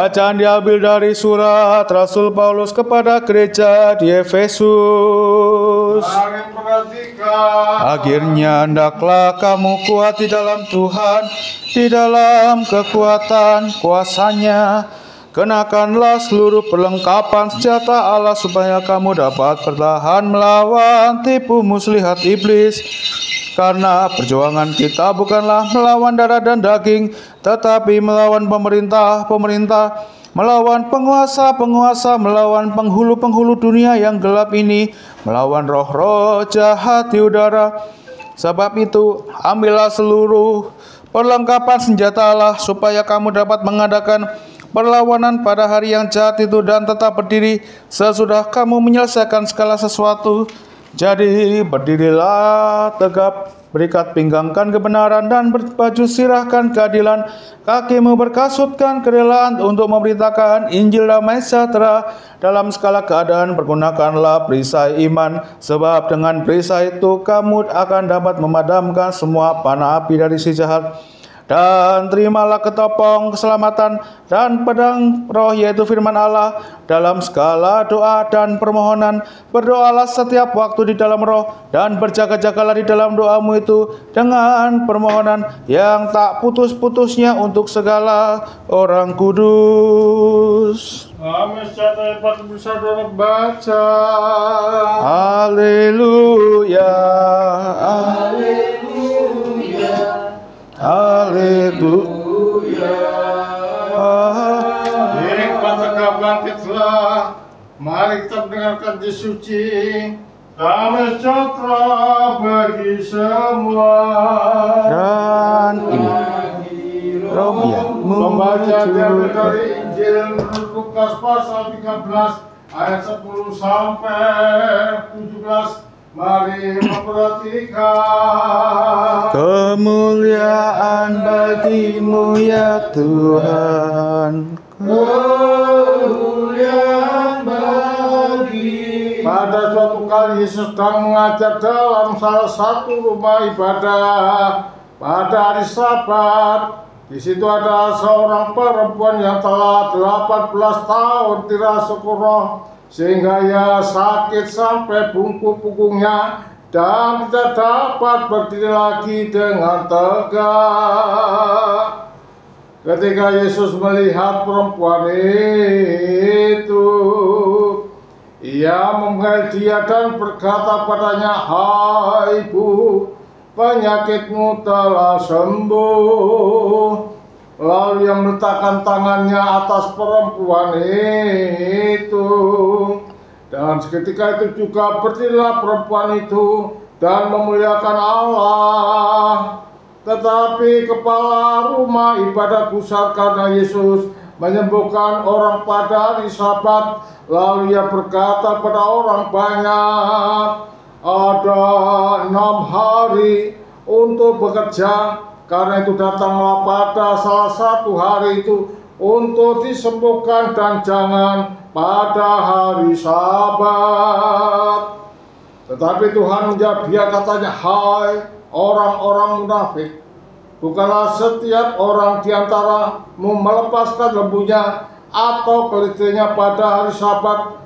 Bacaan diambil dari surat Rasul Paulus kepada gereja di Efesus. Akhirnya hendaklah kamu kuat di dalam Tuhan, di dalam kekuatan kuasa-Nya. Kenakanlah seluruh perlengkapan senjata Allah supaya kamu dapat bertahan melawan tipu muslihat iblis. Karena perjuangan kita bukanlah melawan darah dan daging, tetapi melawan pemerintah-pemerintah, melawan penguasa-penguasa, melawan penghulu-penghulu dunia yang gelap ini, melawan roh-roh jahat di udara. Sebab itu, ambillah seluruh perlengkapan senjata Allah, supaya kamu dapat mengadakan perlawanan pada hari yang jahat itu dan tetap berdiri sesudah kamu menyelesaikan segala sesuatu. Jadi berdirilah tegap, berikat pinggangkan kebenaran dan berbaju sirahkan keadilan, kakimu berkasutkan kerelaan untuk memberitakan Injil damai sejahtera. Dalam segala keadaan pergunakanlah perisai iman, sebab dengan perisai itu kamu akan dapat memadamkan semua panah api dari si jahat. Dan terimalah ketopong keselamatan dan pedang roh, yaitu firman Allah. Dalam segala doa dan permohonan berdoalah setiap waktu di dalam roh, dan berjaga-jagalah di dalam doamu itu dengan permohonan yang tak putus-putusnya untuk segala orang kudus. Amin. Saat bersama baca. Haleluya. Haleluya. Diri tegak bangkitlah, mari kita dengarkan di suci. Damai sejahtera bagi semua. Dan ini Pembacaan diambil dari Injil Lukas pasal 13 ayat 10 sampai 17. Mari memperhatikan. kemuliaan bagimu ya Tuhan. Kemuliaan bagi. Pada suatu kali Yesus sedang mengajar dalam salah satu rumah ibadah pada hari Sabat. Di situ ada seorang perempuan yang telah 18 tahun dirasuki roh, sehingga ia sakit sampai bungkuk-punggungnya dan tidak dapat berdiri lagi dengan tegak. Ketika Yesus melihat perempuan itu, ia memanggil dia dan berkata padanya, "Hai ibu, penyakitmu telah sembuh." Lalu ia meletakkan tangannya atas perempuan itu, dan seketika itu juga berdirilah perempuan itu dan memuliakan Allah. Tetapi kepala rumah ibadah gusar karena Yesus menyembuhkan orang pada hari Sabat. Lalu ia berkata pada orang banyak, "Ada 6 hari untuk bekerja, karena itu datanglah pada salah satu hari itu untuk disembuhkan dan jangan pada hari Sabat." Tetapi Tuhan menjawab dia, katanya, "Hai orang-orang munafik, bukanlah setiap orang di antaramu melepaskan lembunya atau kelitinya pada hari Sabat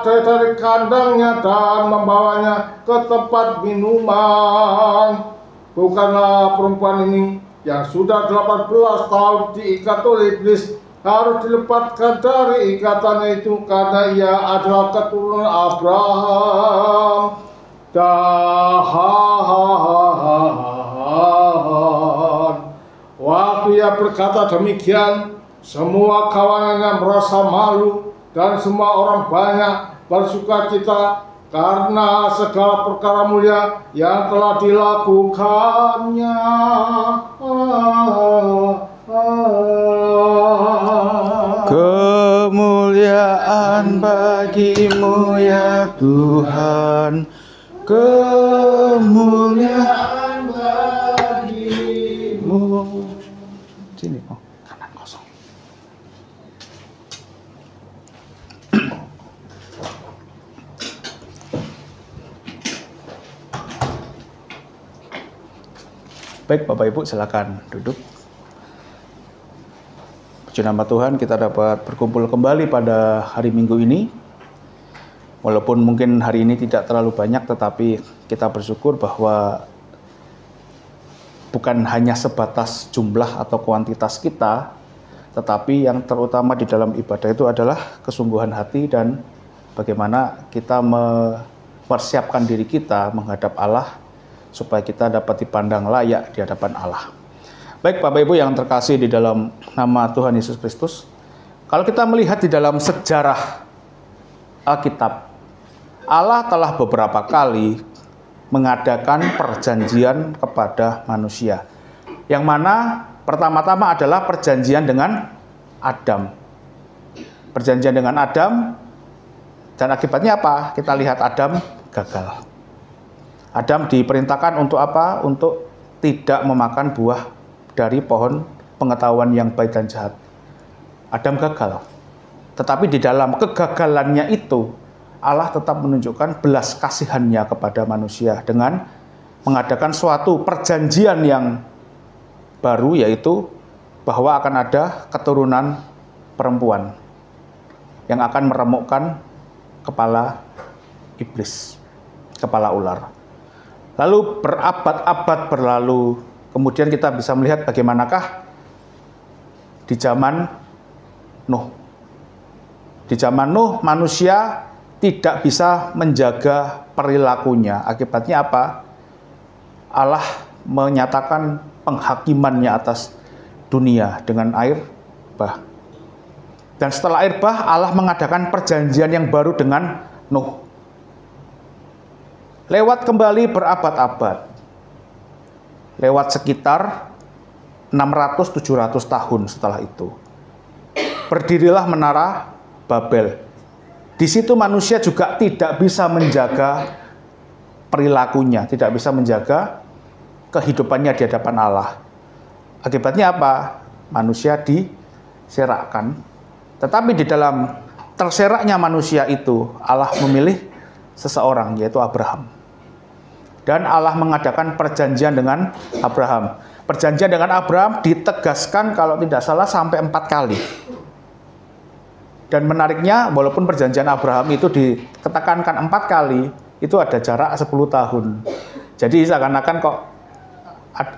dari kandangnya dan membawanya ke tempat minuman? Bukanlah perempuan ini yang sudah 18 tahun diikat oleh iblis harus dilepaskan dari ikatannya itu, karena ia adalah keturunan Abraham?" Waktu ia berkata demikian, semua kawanannya merasa malu dan semua orang banyak bersukacita karena segala perkara mulia yang telah dilakukannya. Kemuliaan bagimu ya Tuhan. Kemuliaan bagimu. Sini, oh, kanan kosong. Baik, Bapak Ibu silakan duduk. Puji nama Tuhan, kita dapat berkumpul kembali pada hari Minggu ini. Walaupun mungkin hari ini tidak terlalu banyak, tetapi kita bersyukur bahwa bukan hanya sebatas jumlah atau kuantitas kita, tetapi yang terutama di dalam ibadah itu adalah kesungguhan hati dan bagaimana kita mempersiapkan diri kita menghadap Allah supaya kita dapat dipandang layak di hadapan Allah. Baik Bapak Ibu yang terkasih di dalam nama Tuhan Yesus Kristus, kalau kita melihat di dalam sejarah Alkitab, Allah telah beberapa kali mengadakan perjanjian kepada manusia. Yang mana pertama-tama adalah perjanjian dengan Adam. Perjanjian dengan Adam, dan akibatnya apa? Kita lihat Adam gagal. Adam diperintahkan untuk apa? Untuk tidak memakan buah dari pohon pengetahuan yang baik dan jahat. Adam gagal. Tetapi di dalam kegagalannya itu, Allah tetap menunjukkan belas kasihannya kepada manusia dengan mengadakan suatu perjanjian yang baru, yaitu bahwa akan ada keturunan perempuan yang akan meremukkan kepala iblis, kepala ular. Lalu berabad-abad berlalu, kemudian kita bisa melihat bagaimanakah di zaman Nuh. Di zaman Nuh, manusia tidak bisa menjaga perilakunya. Akibatnya apa? Allah menyatakan penghakimannya atas dunia dengan air bah. Dan setelah air bah, Allah mengadakan perjanjian yang baru dengan Nuh. Lewat kembali berabad-abad. Lewat sekitar 600-700 tahun setelah itu, berdirilah menara Babel. Di situ manusia juga tidak bisa menjaga perilakunya, tidak bisa menjaga kehidupannya di hadapan Allah. Akibatnya apa? Manusia diserakkan. Tetapi di dalam terseraknya manusia itu, Allah memilih seseorang, yaitu Abraham. Dan Allah mengadakan perjanjian dengan Abraham. Perjanjian dengan Abraham ditegaskan kalau tidak salah sampai 4 kali. Dan menariknya, walaupun perjanjian Abraham itu ditekankan 4 kali, itu ada jarak 10 tahun. Jadi seakan-akan kok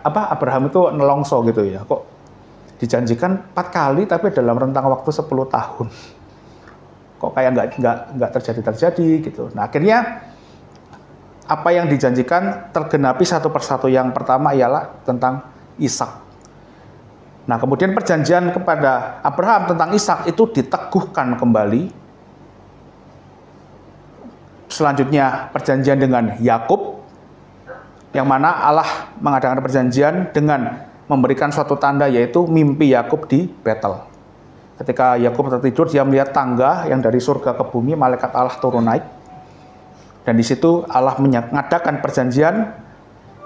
Abraham itu nelongso gitu ya. Kok dijanjikan 4 kali tapi dalam rentang waktu 10 tahun. Kok kayak nggak terjadi gitu. Nah, akhirnya apa yang dijanjikan tergenapi satu persatu. Yang pertama ialah tentang Ishak. Nah, kemudian perjanjian kepada Abraham tentang Ishak itu diteguhkan kembali. Selanjutnya perjanjian dengan Yakub, yang mana Allah mengadakan perjanjian dengan memberikan suatu tanda, yaitu mimpi Yakub di Betel. Ketika Yakub tertidur, dia melihat tangga yang dari surga ke bumi, malaikat Allah turun naik. Dan di situ Allah mengadakan perjanjian,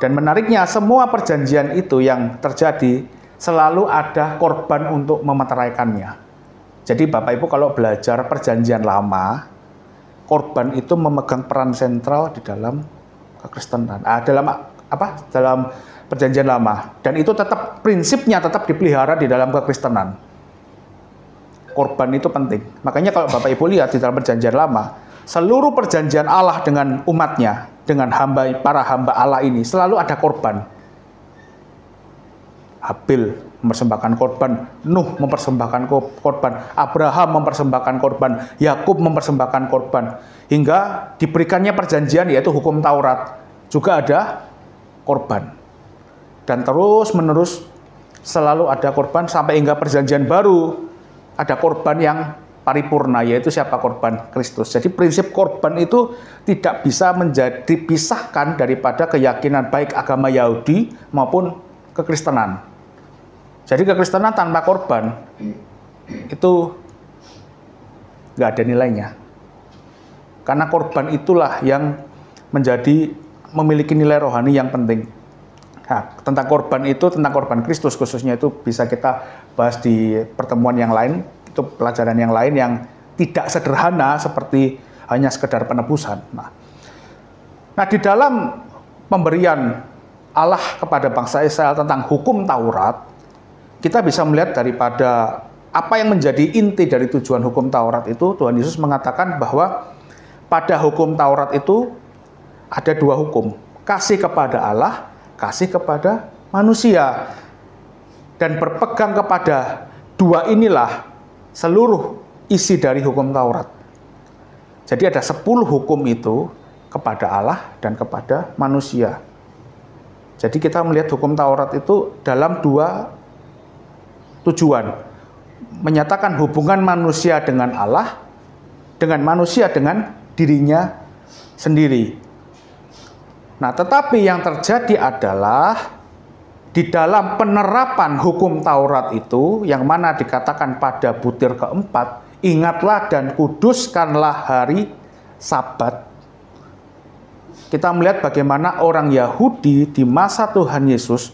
dan menariknya semua perjanjian itu yang terjadi selalu ada korban untuk memeteraikannya. Jadi Bapak Ibu kalau belajar perjanjian lama, korban itu memegang peran sentral di dalam kekristenan. Dalam perjanjian lama, dan itu tetap prinsipnya tetap dipelihara di dalam kekristenan. Korban itu penting. Makanya kalau Bapak Ibu lihat di dalam perjanjian lama, seluruh perjanjian Allah dengan umatnya, dengan para hamba Allah ini, selalu ada korban. Habil mempersembahkan korban, Nuh mempersembahkan korban, Abraham mempersembahkan korban, Yakub mempersembahkan korban, hingga diberikannya perjanjian, yaitu hukum Taurat, juga ada korban. Dan terus menerus selalu ada korban sampai hingga perjanjian baru ada korban yang paripurna, yaitu siapa? Korban Kristus. Jadi prinsip korban itu tidak bisa menjadi dipisahkan daripada keyakinan baik agama Yahudi maupun kekristenan. Jadi kekristenan tanpa korban itu nggak ada nilainya. Karena korban itulah yang memiliki nilai rohani yang penting. Nah, tentang korban itu, tentang korban Kristus khususnya, itu bisa kita bahas di pertemuan yang lain. Itu pelajaran yang lain yang tidak sederhana seperti hanya sekedar penebusan. Nah, di dalam pemberian Allah kepada bangsa Israel tentang hukum Taurat, kita bisa melihat daripada apa yang menjadi inti dari tujuan hukum Taurat itu, Tuhan Yesus mengatakan bahwa pada hukum Taurat itu ada dua hukum. Kasih kepada Allah, kasih kepada manusia. Dan berpegang kepada dua inilah seluruh isi dari hukum Taurat. Jadi ada 10 hukum itu kepada Allah dan kepada manusia. Jadi kita melihat hukum Taurat itu dalam dua tujuan. Menyatakan hubungan manusia dengan Allah, dengan manusia dengan dirinya sendiri. Nah, tetapi yang terjadi adalah di dalam penerapan hukum Taurat itu, yang mana dikatakan pada butir keempat, ingatlah dan kuduskanlah hari Sabat. Kita melihat bagaimana orang Yahudi di masa Tuhan Yesus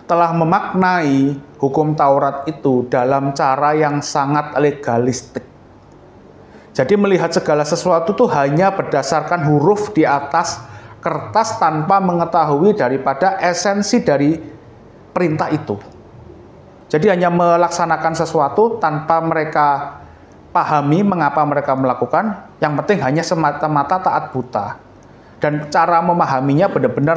telah memaknai hukum Taurat itu dalam cara yang sangat legalistik. Jadi melihat segala sesuatu itu hanya berdasarkan huruf di atas kertas tanpa mengetahui daripada esensi dari perintah itu. Jadi hanya melaksanakan sesuatu tanpa mereka pahami mengapa mereka melakukan, yang penting hanya semata-mata taat buta. Dan cara memahaminya benar-benar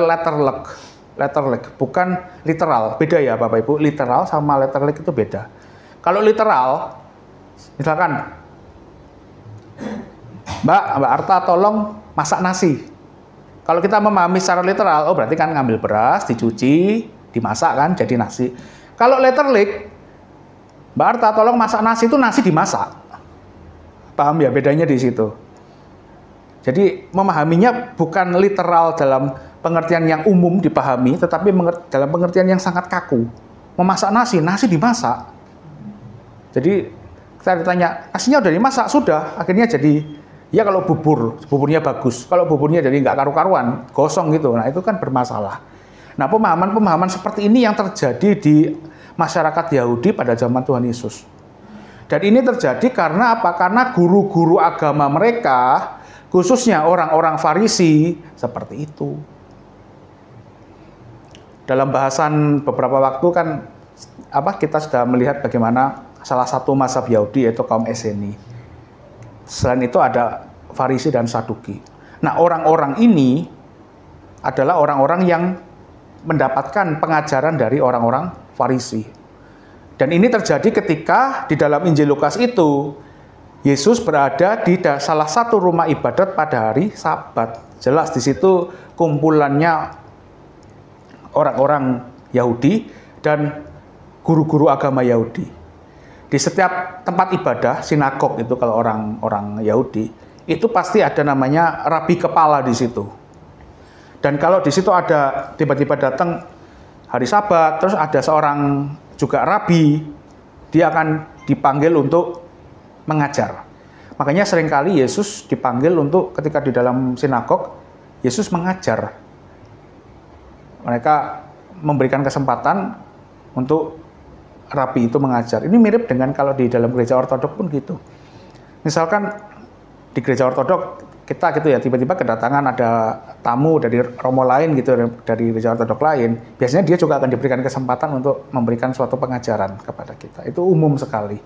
letterlek, bukan literal. Beda ya Bapak Ibu, literal sama letterlek itu beda. Kalau literal, misalkan, Mbak Arta tolong masak nasi. Kalau kita memahami secara literal, oh berarti kan ngambil beras, dicuci, dimasak kan, jadi nasi. Kalau letterlek, Mbak Arta tolong masak nasi, itu nasi dimasak. Paham ya bedanya di situ? Jadi memahaminya bukan literal dalam pengertian yang umum dipahami, tetapi dalam pengertian yang sangat kaku. Memasak nasi, nasi dimasak. Jadi saya ditanya, nasinya udah dimasak? Sudah. Akhirnya jadi, ya kalau buburnya bagus. Kalau buburnya jadi nggak karu-karuan, gosong gitu. Nah itu kan bermasalah. Nah pemahaman-pemahaman seperti ini yang terjadi di masyarakat Yahudi pada zaman Tuhan Yesus. Dan ini terjadi karena apa? Karena guru-guru agama mereka, khususnya orang-orang Farisi, seperti itu. Dalam bahasan beberapa waktu kan kita sudah melihat bagaimana salah satu mazhab Yahudi yaitu kaum Eseni. Selain itu ada Farisi dan Saduki. Nah, orang-orang ini adalah orang-orang yang mendapatkan pengajaran dari orang-orang Farisi. Dan ini terjadi ketika di dalam Injil Lukas itu Yesus berada di salah satu rumah ibadat pada hari Sabat. Jelas di situ kumpulannya orang-orang Yahudi dan guru-guru agama Yahudi. Di setiap tempat ibadah, sinagog itu kalau orang Yahudi, itu pasti ada namanya rabi kepala di situ. Dan kalau di situ ada tiba-tiba datang hari Sabat, terus ada seorang juga rabi, dia akan dipanggil untuk mengajar. Makanya seringkali Yesus dipanggil untuk ketika di dalam sinagog, Yesus mengajar. Mereka memberikan kesempatan untuk rabi itu mengajar. Ini mirip dengan kalau di dalam gereja ortodok pun gitu. Misalkan di gereja ortodok kita gitu ya, tiba-tiba kedatangan ada tamu dari romo lain gitu, dari gereja ortodok lain, biasanya dia juga akan diberikan kesempatan untuk memberikan suatu pengajaran kepada kita. Itu umum sekali.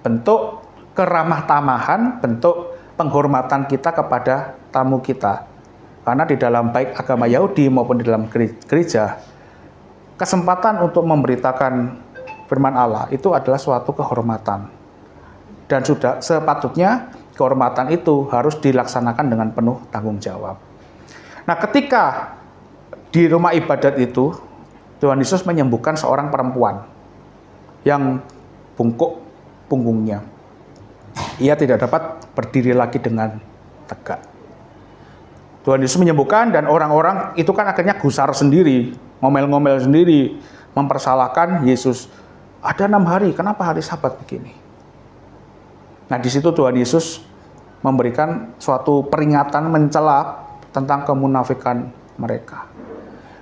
Bentuk keramah tamahan, bentuk penghormatan kita kepada tamu kita. Karena di dalam baik agama Yahudi maupun di dalam gereja, kesempatan untuk memberitakan firman Allah itu adalah suatu kehormatan. Dan sudah sepatutnya kehormatan itu harus dilaksanakan dengan penuh tanggung jawab. Nah, ketika di rumah ibadat itu, Tuhan Yesus menyembuhkan seorang perempuan yang bungkuk punggungnya. Ia tidak dapat berdiri lagi dengan tegak. Tuhan Yesus menyembuhkan dan orang-orang itu kan akhirnya gusar sendiri, ngomel-ngomel sendiri, mempersalahkan Yesus. Ada 6 hari, kenapa hari Sabat begini? Nah, di situ Tuhan Yesus memberikan suatu peringatan mencela tentang kemunafikan mereka.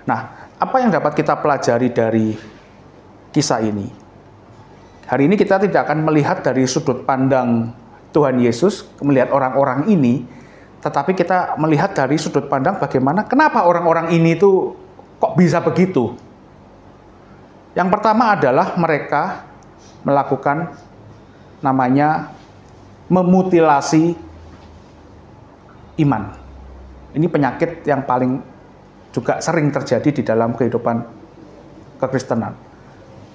Nah, apa yang dapat kita pelajari dari kisah ini? Hari ini kita tidak akan melihat dari sudut pandang Tuhan Yesus, melihat orang-orang ini, tetapi kita melihat dari sudut pandang bagaimana, kenapa orang-orang ini tuh kok bisa begitu? Yang pertama adalah mereka melakukan namanya memutilasi iman. Ini penyakit yang paling juga sering terjadi di dalam kehidupan kekristenan.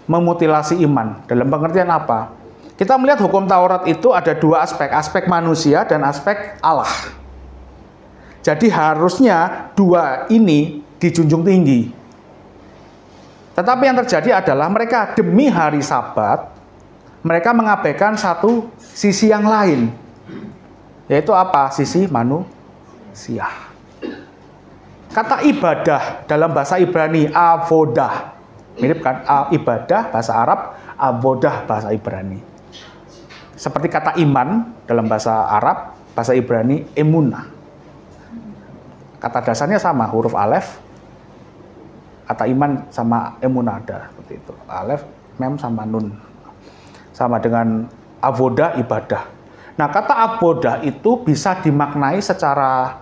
Memutilasi iman. Dalam pengertian apa? Kita melihat hukum Taurat itu ada dua aspek. Aspek manusia dan aspek Allah. Jadi harusnya dua ini dijunjung tinggi. Tetapi yang terjadi adalah mereka demi hari Sabat, mereka mengabaikan satu sisi yang lain. Yaitu apa? Sisi manusia. Kata ibadah dalam bahasa Ibrani, avodah. Mirip kan? Ibadah bahasa Arab, avodah bahasa Ibrani. Seperti kata iman dalam bahasa Arab, bahasa Ibrani, emunah. Kata dasarnya sama, huruf alef. Kata iman sama emunah ada. Seperti itu. Alef, mem sama nun. Sama dengan avodah, ibadah. Nah, kata avodah itu bisa dimaknai secara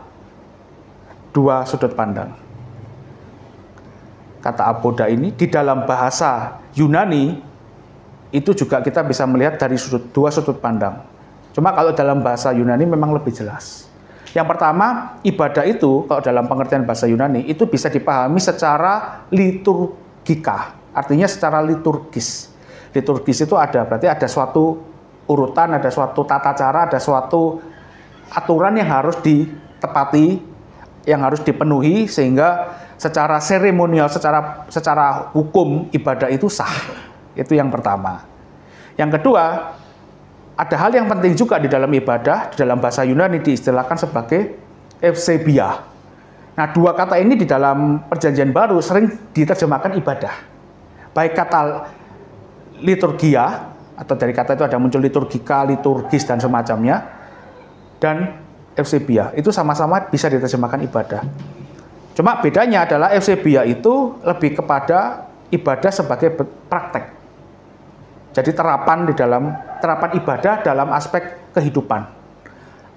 dua sudut pandang. Kata avodah ini di dalam bahasa Yunani itu juga kita bisa melihat dari dua sudut pandang. Cuma kalau dalam bahasa Yunani memang lebih jelas. Yang pertama, ibadah itu kalau dalam pengertian bahasa Yunani itu bisa dipahami secara liturgika, artinya secara liturgis. Liturgis itu berarti ada suatu urutan, ada suatu tata cara, ada suatu aturan yang harus ditepati, yang harus dipenuhi sehingga secara seremonial, secara hukum ibadah itu sah. Itu yang pertama. Yang kedua, ada hal yang penting juga di dalam ibadah, di dalam bahasa Yunani diistilahkan sebagai eusebia. Nah, dua kata ini di dalam Perjanjian Baru sering diterjemahkan ibadah. Baik kata liturgia, atau dari kata itu ada muncul liturgika, liturgis, dan semacamnya, dan eusebia. Itu sama-sama bisa diterjemahkan ibadah. Cuma bedanya adalah eusebia itu lebih kepada ibadah sebagai praktek. Jadi terapan ibadah dalam aspek kehidupan.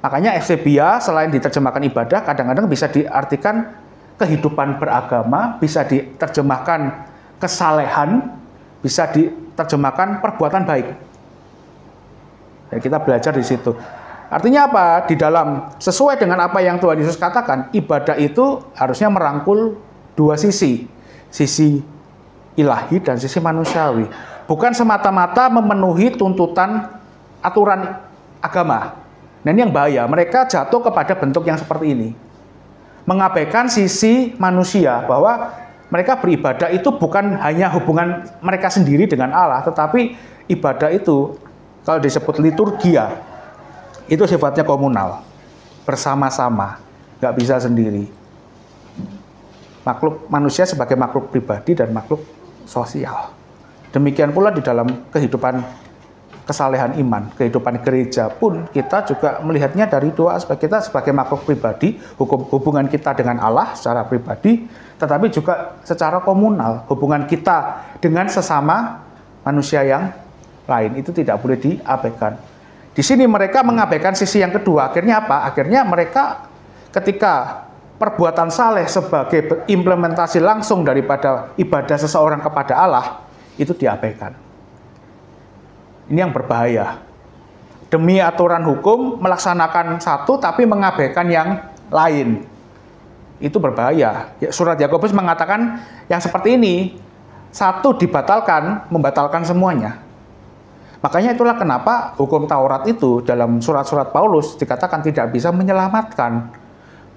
Makanya eusebia selain diterjemahkan ibadah, kadang-kadang bisa diartikan kehidupan beragama, bisa diterjemahkan kesalehan, bisa diterjemahkan perbuatan baik. Dan kita belajar di situ. Artinya apa? Di dalam sesuai dengan apa yang Tuhan Yesus katakan, ibadah itu harusnya merangkul dua sisi. Sisi ilahi dan sisi manusiawi. Bukan semata-mata memenuhi tuntutan aturan agama. Nah, ini yang bahaya. Mereka jatuh kepada bentuk yang seperti ini. Mengabaikan sisi manusia, bahwa mereka beribadah itu bukan hanya hubungan mereka sendiri dengan Allah, tetapi ibadah itu, kalau disebut liturgia, itu sifatnya komunal, bersama-sama, nggak bisa sendiri. Manusia sebagai makhluk pribadi dan makhluk sosial. Demikian pula di dalam kehidupan kesalehan iman, kehidupan gereja pun kita juga melihatnya dari dua aspek. Kita sebagai makhluk pribadi, hubungan kita dengan Allah secara pribadi, tetapi juga secara komunal, hubungan kita dengan sesama manusia yang lain. Itu tidak boleh diabaikan. Di sini mereka mengabaikan sisi yang kedua. Akhirnya apa? Akhirnya mereka ketika perbuatan saleh sebagai implementasi langsung daripada ibadah seseorang kepada Allah, itu diabaikan. Ini yang berbahaya. Demi aturan hukum melaksanakan satu tapi mengabaikan yang lain. Itu berbahaya. Surat Yakobus mengatakan yang seperti ini, satu dibatalkan, membatalkan semuanya. Makanya itulah kenapa hukum Taurat itu dalam surat-surat Paulus dikatakan tidak bisa menyelamatkan.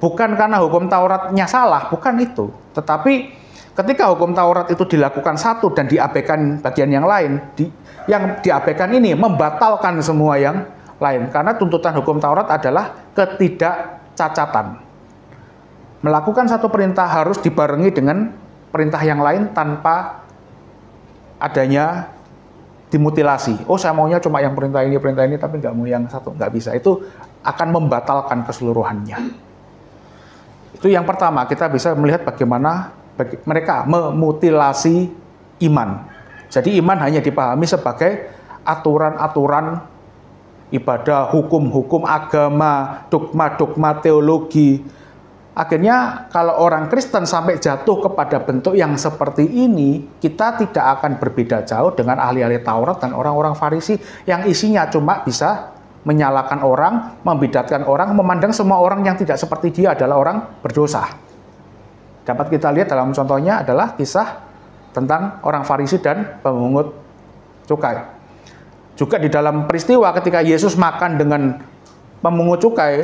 Bukan karena hukum Tauratnya salah, bukan itu. Tetapi ketika hukum Taurat itu dilakukan satu dan diabaikan bagian yang lain, yang diabaikan ini membatalkan semua yang lain. Karena tuntutan hukum Taurat adalah ketidakcacatan. Melakukan satu perintah harus dibarengi dengan perintah yang lain tanpa adanya dimutilasi. Oh, saya maunya cuma yang perintah ini, tapi nggak mau yang satu. Nggak bisa. Itu akan membatalkan keseluruhannya. Itu yang pertama, kita bisa melihat bagaimana mereka memutilasi iman. Jadi iman hanya dipahami sebagai aturan-aturan ibadah, hukum-hukum agama, dogma-dogma teologi, Akhirnya kalau orang Kristen sampai jatuh kepada bentuk yang seperti ini, kita tidak akan berbeda jauh dengan ahli-ahli Taurat dan orang-orang Farisi yang isinya cuma bisa menyalahkan orang, membidatkan orang, memandang semua orang yang tidak seperti dia adalah orang berdosa. Dapat kita lihat dalam contohnya adalah kisah tentang orang Farisi dan pemungut cukai. Juga di dalam peristiwa ketika Yesus makan dengan pemungut cukai,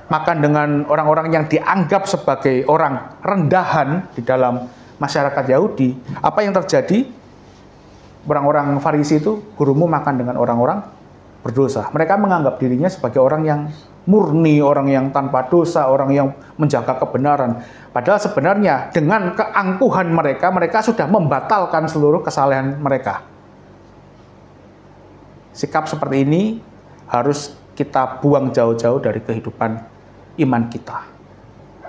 makan dengan orang-orang yang dianggap sebagai orang rendahan di dalam masyarakat Yahudi, apa yang terjadi? Orang-orang Farisi itu, gurumu makan dengan orang-orang berdosa. Mereka menganggap dirinya sebagai orang yang murni, orang yang tanpa dosa, orang yang menjaga kebenaran. Padahal sebenarnya dengan keangkuhan mereka, mereka sudah membatalkan seluruh kesalahan mereka. Sikap seperti ini harus kita buang jauh-jauh dari kehidupan iman kita.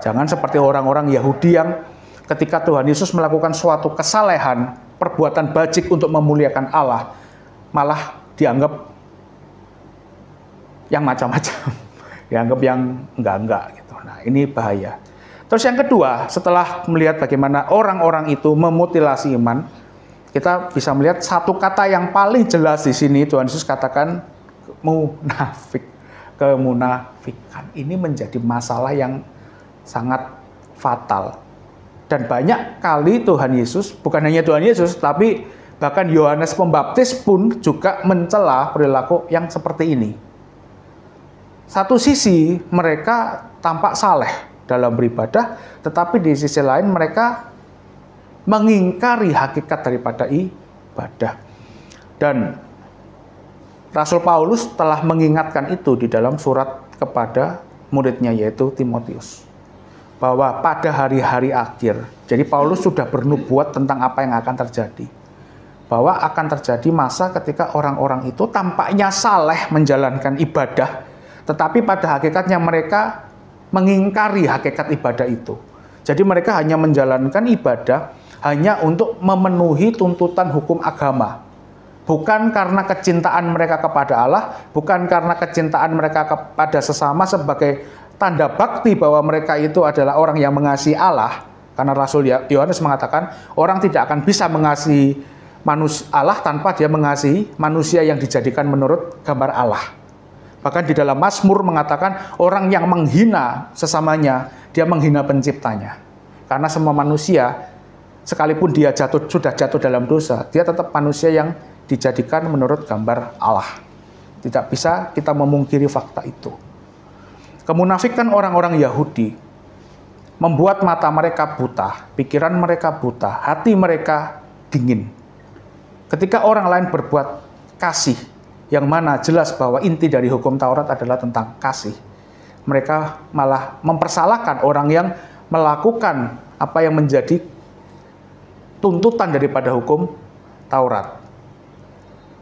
Jangan seperti orang-orang Yahudi yang ketika Tuhan Yesus melakukan suatu kesalehan, perbuatan bajik untuk memuliakan Allah, malah dianggap yang macam-macam, dianggap yang enggak-enggak gitu. Nah, ini bahaya. Terus yang kedua, setelah melihat bagaimana orang-orang itu memutilasi iman, kita bisa melihat satu kata yang paling jelas di sini. Tuhan Yesus katakan munafik. Kemunafikan ini menjadi masalah yang sangat fatal. Dan banyak kali Tuhan Yesus, bukan hanya Tuhan Yesus, tapi bahkan Yohanes Pembaptis pun juga mencela perilaku yang seperti ini. Satu sisi mereka tampak saleh dalam beribadah, tetapi di sisi lain mereka mengingkari hakikat daripada ibadah. Dan Rasul Paulus telah mengingatkan itu di dalam surat kepada muridnya yaitu Timotius. Bahwa pada hari-hari akhir, jadi Paulus sudah bernubuat tentang apa yang akan terjadi. Bahwa akan terjadi masa ketika orang-orang itu tampaknya saleh menjalankan ibadah, tetapi pada hakikatnya mereka mengingkari hakikat ibadah itu. Jadi mereka hanya menjalankan ibadah hanya untuk memenuhi tuntutan hukum agama. Bukan karena kecintaan mereka kepada Allah, bukan karena kecintaan mereka kepada sesama sebagai tanda bakti bahwa mereka itu adalah orang yang mengasihi Allah. Karena Rasul Yohanes mengatakan, orang tidak akan bisa mengasihi Allah tanpa dia mengasihi manusia yang dijadikan menurut gambar Allah. Bahkan di dalam Mazmur mengatakan, orang yang menghina sesamanya, dia menghina penciptanya. Karena semua manusia, sekalipun dia sudah jatuh dalam dosa, dia tetap manusia yang dijadikan menurut gambar Allah. Tidak bisa kita memungkiri fakta itu. Kemunafikan orang-orang Yahudi membuat mata mereka buta, pikiran mereka buta, hati mereka dingin. Ketika orang lain berbuat kasih, yang mana jelas bahwa inti dari hukum Taurat adalah tentang kasih, mereka malah mempersalahkan orang yang melakukan apa yang menjadi tuntutan daripada hukum Taurat.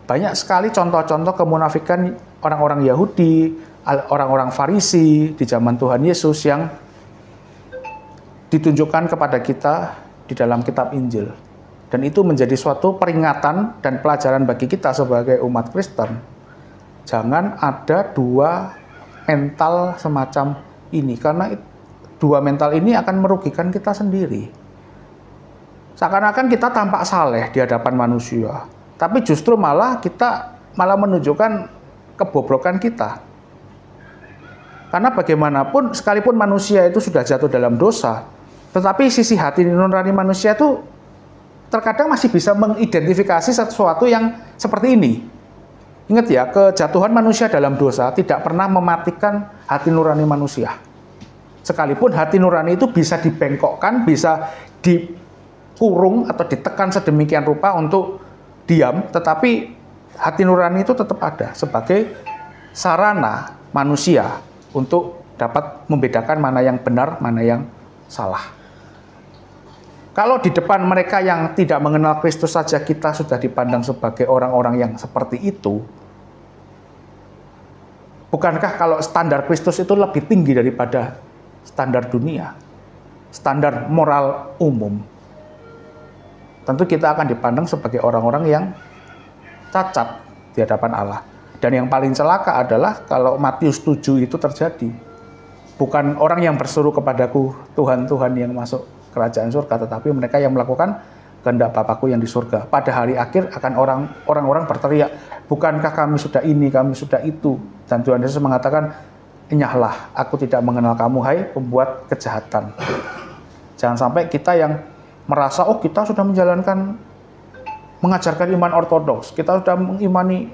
Banyak sekali contoh-contoh kemunafikan orang-orang Yahudi, orang-orang Farisi di zaman Tuhan Yesus yang ditunjukkan kepada kita di dalam kitab Injil. Dan itu menjadi suatu peringatan dan pelajaran bagi kita sebagai umat Kristen. Jangan ada dua mental semacam ini, karena dua mental ini akan merugikan kita sendiri. Seakan-akan kita tampak saleh di hadapan manusia. Tapi justru kita malah menunjukkan kebobrokan kita. Karena bagaimanapun, sekalipun manusia itu sudah jatuh dalam dosa, tetapi sisi hati nurani manusia itu terkadang masih bisa mengidentifikasi sesuatu yang seperti ini. Ingat ya, kejatuhan manusia dalam dosa tidak pernah mematikan hati nurani manusia. Sekalipun hati nurani itu bisa dibengkokkan, bisa dikurung atau ditekan sedemikian rupa untuk diam, tetapi hati nurani itu tetap ada sebagai sarana manusia untuk dapat membedakan mana yang benar, mana yang salah. Kalau di depan mereka yang tidak mengenal Kristus saja kita sudah dipandang sebagai orang-orang yang seperti itu, bukankah kalau standar Kristus itu lebih tinggi daripada standar dunia, standar moral umum? Tentu kita akan dipandang sebagai orang-orang yang cacat di hadapan Allah. Dan yang paling celaka adalah kalau Matius 7 itu terjadi. Bukan orang yang berseru kepadaku, Tuhan, Tuhan yang masuk kerajaan surga, tetapi mereka yang melakukan kehendak Bapakku yang di surga. Pada hari akhir akan orang-orang berteriak, bukankah kami sudah ini, kami sudah itu. Dan Tuhan Yesus mengatakan, enyahlah, aku tidak mengenal kamu, hai pembuat kejahatan. Jangan sampai kita yang merasa, oh kita sudah mengajarkan iman ortodoks, kita sudah mengimani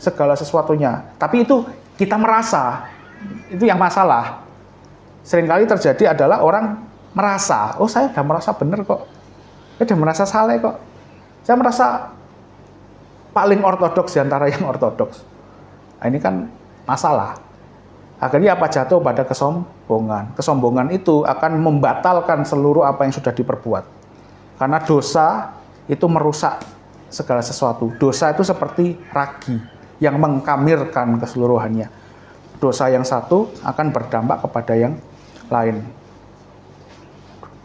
segala sesuatunya. Tapi itu kita merasa, itu yang masalah. Seringkali terjadi adalah orang merasa, oh saya sudah merasa benar kok, saya sudah merasa saleh kok, saya merasa paling ortodoks di antara yang ortodoks. Nah, ini kan masalah. Akhirnya apa? Jatuh pada kesombongan. Kesombongan itu akan membatalkan seluruh apa yang sudah diperbuat. Karena dosa itu merusak segala sesuatu. Dosa itu seperti ragi yang mengkamirkan keseluruhannya. Dosa yang satu akan berdampak kepada yang lain.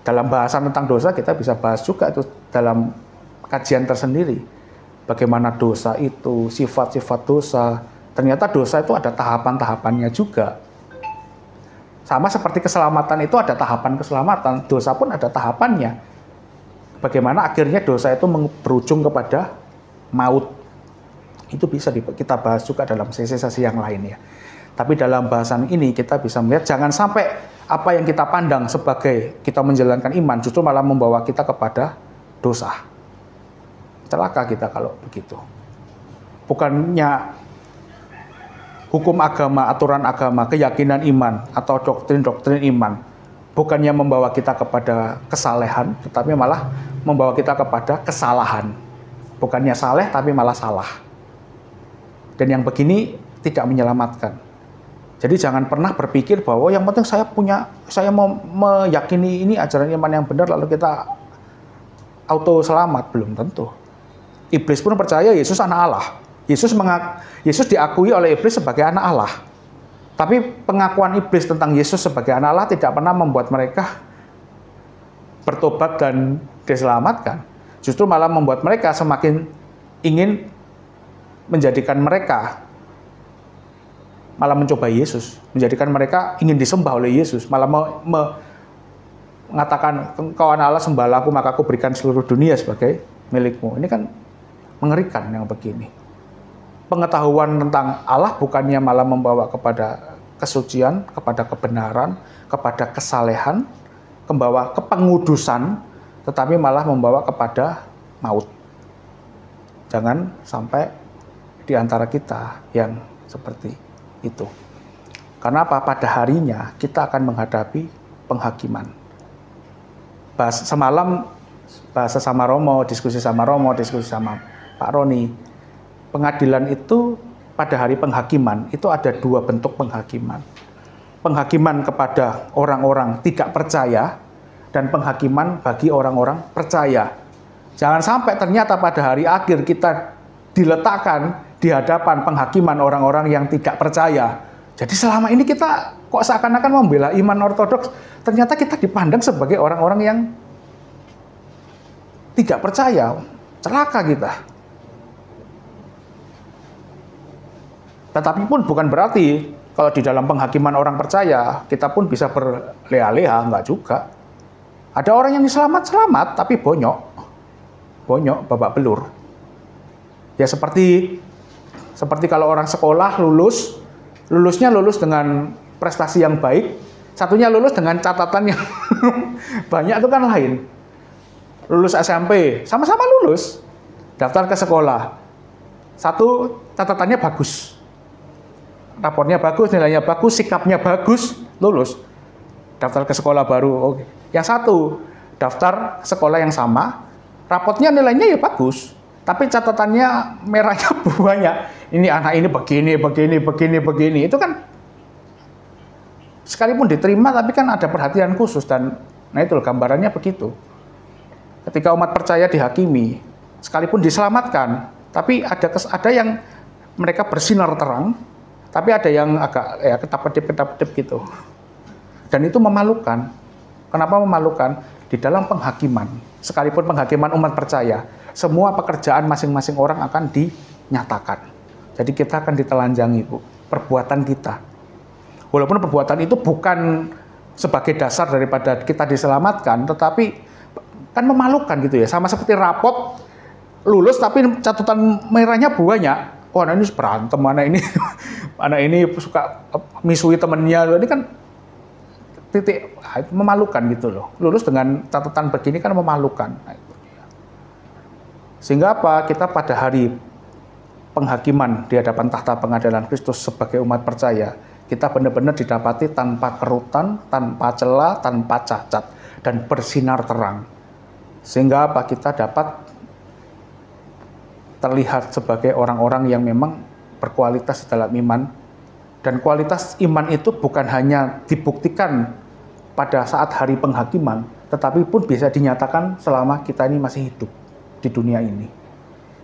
Dalam bahasan tentang dosa kita bisa bahas juga itu dalam kajian tersendiri. Bagaimana dosa itu, sifat-sifat dosa. Ternyata dosa itu ada tahapan-tahapannya juga. Sama seperti keselamatan itu ada tahapan keselamatan, dosa pun ada tahapannya. Bagaimana akhirnya dosa itu berujung kepada maut. Itu bisa kita bahas juga dalam sesi-sesi yang lain ya. Tapi dalam bahasan ini kita bisa melihat jangan sampai apa yang kita pandang sebagai kita menjalankan iman justru malah membawa kita kepada dosa. Celaka kita kalau begitu. Bukannya hukum agama, aturan agama, keyakinan iman atau doktrin-doktrin iman bukannya membawa kita kepada kesalehan, tetapi malah membawa kita kepada kesalahan. Bukannya saleh tapi malah salah. Dan yang begini tidak menyelamatkan. Jadi jangan pernah berpikir bahwa yang penting saya mau meyakini ini ajaran iman yang benar lalu kita auto selamat, belum tentu. Iblis pun percaya Yesus anak Allah. Yesus diakui oleh iblis sebagai anak Allah. Tapi pengakuan iblis tentang Yesus sebagai anak Allah tidak pernah membuat mereka bertobat dan diselamatkan. Justru malah membuat mereka semakin ingin menjadikan mereka malah mencoba Yesus, menjadikan mereka ingin disembah oleh Yesus, malah mengatakan engkau anak Allah, sembahlah aku maka aku berikan seluruh dunia sebagai milikmu. Ini kan mengerikan yang begini. Pengetahuan tentang Allah bukannya malah membawa kepada kesucian, kepada kebenaran, kepada kesalehan, membawa kepengudusan, tetapi malah membawa kepada maut. Jangan sampai di antara kita yang seperti itu. Karena apa? Pada harinya kita akan menghadapi penghakiman. Semalam bahasa sama Romo, diskusi sama Pak Roni. Pengadilan itu pada hari penghakiman itu ada dua bentuk penghakiman. Penghakiman kepada orang-orang tidak percaya dan penghakiman bagi orang-orang percaya. Jangan sampai ternyata pada hari akhir kita diletakkan di hadapan penghakiman orang-orang yang tidak percaya. Jadi selama ini kita kok seakan-akan membela iman ortodoks, ternyata kita dipandang sebagai orang-orang yang tidak percaya. Celaka kita. Tetapi pun bukan berarti kalau di dalam penghakiman orang percaya, kita pun bisa berleha-leha, enggak juga. Ada orang yang selamat, tapi bonyok, babak belur. Ya seperti kalau orang sekolah lulusnya lulus dengan prestasi yang baik, satunya lulus dengan catatan yang banyak, itu kan lain. Lulus SMP, sama-sama lulus, daftar ke sekolah. Satu catatannya bagus, raportnya bagus, nilainya bagus, sikapnya bagus, lulus. Daftar ke sekolah baru, oke. Yang satu daftar sekolah yang sama, raportnya nilainya ya bagus, tapi catatannya merahnya banyak. Ini anak ini begini. Itu kan sekalipun diterima, tapi kan ada perhatian khusus. Dan nah itu loh, gambarannya begitu. Ketika umat percaya dihakimi, sekalipun diselamatkan, tapi ada yang mereka bersinar terang, tapi ada yang agak ya ketap-ketip gitu. Dan itu memalukan. Kenapa memalukan? Di dalam penghakiman, sekalipun penghakiman umat percaya, semua pekerjaan masing-masing orang akan dinyatakan. Jadi kita akan ditelanjangi, Bu, perbuatan kita. Walaupun perbuatan itu bukan sebagai dasar daripada kita diselamatkan, tetapi kan memalukan gitu ya. Sama seperti rapot, lulus tapi catatan merahnya banyak. Oh, anak ini berantem, anak ini suka misui temennya. Ini kan titik memalukan gitu loh. Lulus dengan catatan begini kan memalukan. Sehingga apa? Kita pada hari penghakiman di hadapan tahta pengadilan Kristus sebagai umat percaya, kita benar-benar didapati tanpa kerutan, tanpa celah, tanpa cacat, dan bersinar terang. Sehingga apa? Kita dapat terlihat sebagai orang-orang yang memang berkualitas dalam iman, dan kualitas iman itu bukan hanya dibuktikan pada saat hari penghakiman, tetapi pun bisa dinyatakan selama kita ini masih hidup di dunia ini.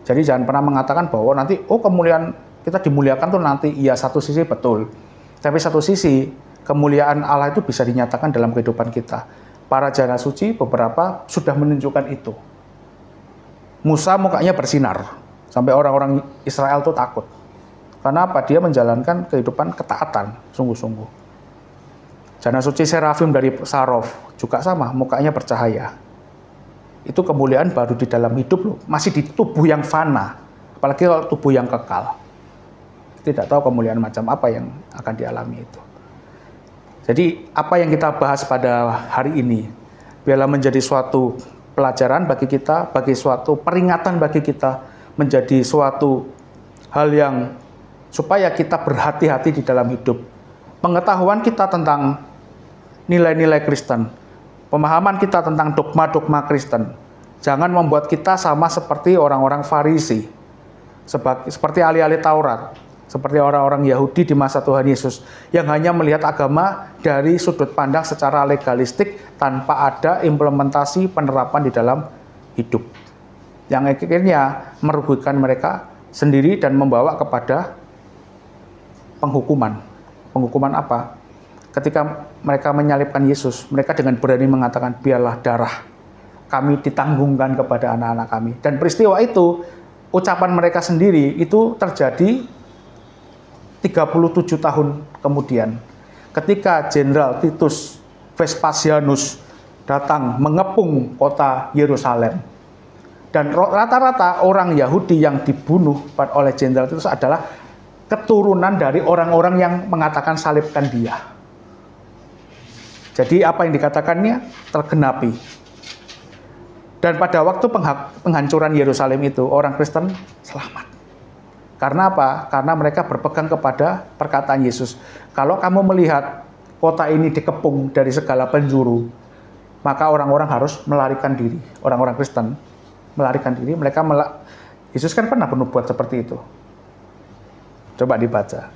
Jadi jangan pernah mengatakan bahwa nanti kemuliaan kita dimuliakan tuh nanti. Iya, satu sisi betul, tapi satu sisi kemuliaan Allah itu bisa dinyatakan dalam kehidupan kita. Para jana suci beberapa sudah menunjukkan itu. Musa mukanya bersinar sampai orang-orang Israel tuh takut. Karena apa? Dia menjalankan kehidupan ketaatan sungguh-sungguh. Jana suci Serafim dari Sarof juga sama, mukanya bercahaya. Itu kemuliaan baru di dalam hidup loh, masih di tubuh yang fana, apalagi kalau tubuh yang kekal. Tidak tahu kemuliaan macam apa yang akan dialami itu. Jadi apa yang kita bahas pada hari ini biarlah menjadi suatu pelajaran bagi kita, bagi suatu peringatan bagi kita, menjadi suatu hal yang supaya kita berhati-hati di dalam hidup. Pengetahuan kita tentang nilai-nilai Kristen, pemahaman kita tentang dogma-dogma Kristen, jangan membuat kita sama seperti orang-orang Farisi, seperti ahli-ahli Taurat, seperti orang-orang Yahudi di masa Tuhan Yesus, yang hanya melihat agama dari sudut pandang secara legalistik tanpa ada implementasi penerapan di dalam hidup, yang akhirnya merugikan mereka sendiri dan membawa kepada penghukuman. Penghukuman apa? Ketika mereka menyalibkan Yesus, mereka dengan berani mengatakan, biarlah darah kami ditanggungkan kepada anak-anak kami. Dan peristiwa itu, ucapan mereka sendiri itu terjadi 37 tahun kemudian. Ketika Jenderal Titus Vespasianus datang mengepung kota Yerusalem. Dan rata-rata orang Yahudi yang dibunuh oleh Jenderal Titus adalah keturunan dari orang-orang yang mengatakan salibkan dia. Jadi apa yang dikatakannya tergenapi. Dan pada waktu penghancuran Yerusalem itu, orang Kristen selamat. Karena apa? Karena mereka berpegang kepada perkataan Yesus. Kalau kamu melihat kota ini dikepung dari segala penjuru, maka orang-orang harus melarikan diri. Orang-orang Kristen melarikan diri, Yesus kan pernah bernubuat seperti itu. Coba dibaca.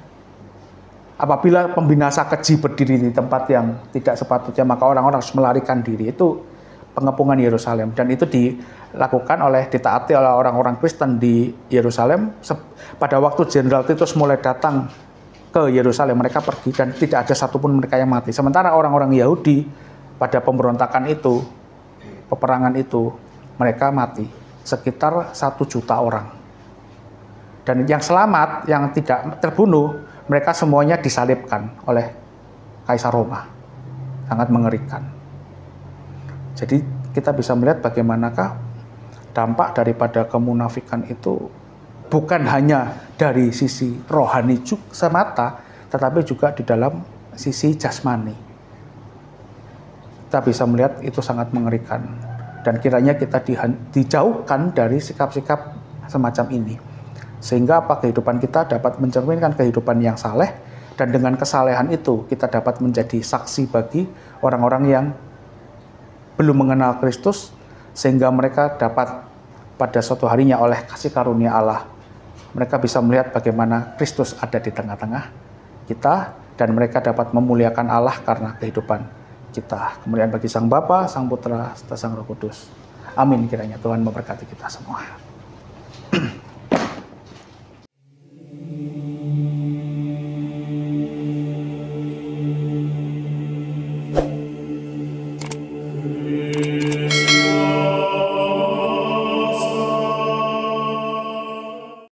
Apabila pembinasa keji berdiri di tempat yang tidak sepatutnya, maka orang-orang harus melarikan diri. Itu pengepungan Yerusalem, dan itu ditaati oleh orang-orang Kristen di Yerusalem. Pada waktu Jenderal Titus mulai datang ke Yerusalem, mereka pergi dan tidak ada satupun mereka yang mati. Sementara orang-orang Yahudi pada pemberontakan itu, peperangan itu, mereka mati sekitar 1 juta orang. Dan yang selamat, yang tidak terbunuh, mereka semuanya disalibkan oleh Kaisar Roma. Sangat mengerikan. Jadi kita bisa melihat bagaimanakah dampak daripada kemunafikan itu bukan hanya dari sisi rohani semata, tetapi juga di dalam sisi jasmani. Kita bisa melihat itu sangat mengerikan. Dan kiranya kita dijauhkan dari sikap-sikap semacam ini. Sehingga kehidupan kita dapat mencerminkan kehidupan yang saleh, dan dengan kesalehan itu kita dapat menjadi saksi bagi orang-orang yang belum mengenal Kristus, sehingga mereka dapat pada suatu harinya oleh kasih karunia Allah, mereka bisa melihat bagaimana Kristus ada di tengah-tengah kita, dan mereka dapat memuliakan Allah karena kehidupan kita. Kemuliaan bagi Sang Bapa, Sang Putra, serta Sang Roh Kudus. Amin kiranya Tuhan memberkati kita semua.